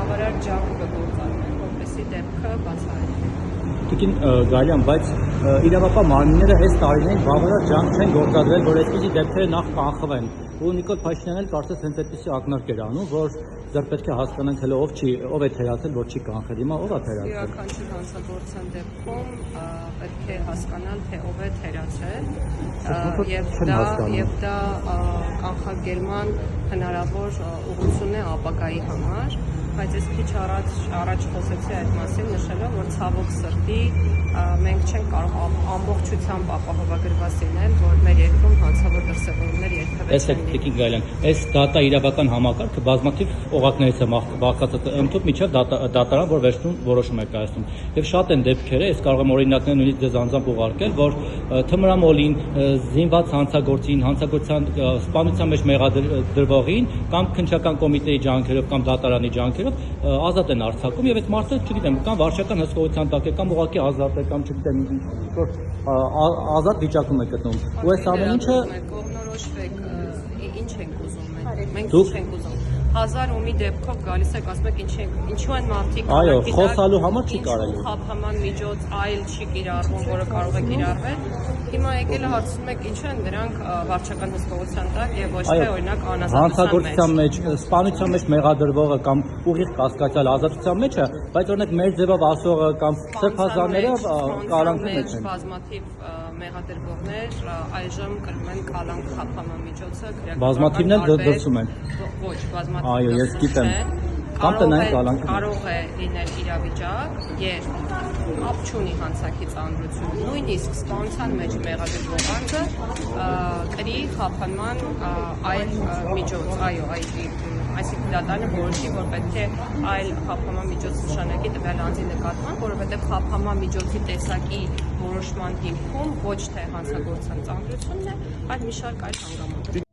բավարար ջանք կգործարկեն, որպեսզի դեպքը բացահայտվի։ Տիկին Գալյան, բայց իրավապահ մարմինները այս տարիներին բավարար ջանք չեն գործադրել, որ այսպիսի դեպքերը նախ կանխվեն։ Ու Նիկոլ Փաշինյանն էլ կարծես հենց այդպիսի ակնարկ էր անում, որ ձեր պետք է հասկանանք հələ ով է թերացել, որ չի կանխել։ Հիմա ով է թերացել։ Յուրաքանչյուր հանցագործության դեպքում պետք է հասկանալ, թե ով է թերացել, եւ դա կանխարգելման հնարավոր ուղղություն է ապագայի համար, բայց ես քիչ առաջ խոսեցի այդ մասին, նշելով, որ ցավոք սրտի մենք չենք կարող ամբողջությամբ ապահովագրված լինել, որ մեր երկրում հանցավոր դրսևորումներ երբևէ չեն լինի։ Տիկին Գալյան, այս դատա իրավական համակարգը բազմաթիվ օղակներից է բաղկացած, ընդհանուր միջև դատարան, որ վերջնում որոշում է կայացնում։ Եվ շատ են դեպքերը, ես կարող եմ օրինակներ նույնիսկ ձեզ անձամբ ուղարկել, որ թմրամոլին, զինված հանցագործին, հանցագործության սպանության մեջ մեղադրվողին կամ քննչական կոմիտեի ջանքերով կամ դատարանի ջանքերով ազատ են արձակում եւ այդ մարդը, չգիտեմ, կամ վարչական հսկողության տակ է կամ ուղղակի ազատ է կամ չգիտեմ, որ ազատ վիճակում է գտնվում։ Ու այս ամեն ինչը կողմնորոշվեք, ինչ ենք ուզում մենք ինչ ենք ուզում։ 1000 ու մի դեպքով գալիս եք ասում եք ինչու են մարդիկ այո, խոսալու համար չի կարելի։ Խափման միջոց այլ չի կիրառվում, որը կարող է կիրառվել։ Հիմա եկել է հարցնում եք ինչու են դրանք վարչական հսկողության տակ եւ ոչ թե օրինակ հանցագործության մեջ, սպանության մեջ մեղադրվողը կամ ուղիղ կասկածյալ ազատության մեջ է, բայց օրինակ մեր ձևով ասողը կամ սրբազանները կալանքի մեջ են։ Բազմաթիվ մեղադրվողներ այժմ կրում են կալանք խափման միջոցը, բազմաթիվն էլ դրսում են։ Ոչ, բազմաթիվ այո, ես գիտեմ։ Կամ տնային կալանք կարող է լինել իրավիճակ, երբ կապ չունի հանցակից ծանրություն, նույնիսկ սպանության մեջ մեղադրվող անձը կրի խափանման այլ միջոց, այո, այսինքն դատարանը որոշի, որ պետք է այլ խափանման միջոց նշանակի տվյալ անձի նկատմամբ, որովհետև խափանման միջոցի տեսակի որոշման հիմքում ոչ թե հանցագործության ծանրությունն է, այլ մի շարք այլ հանգամանքներ։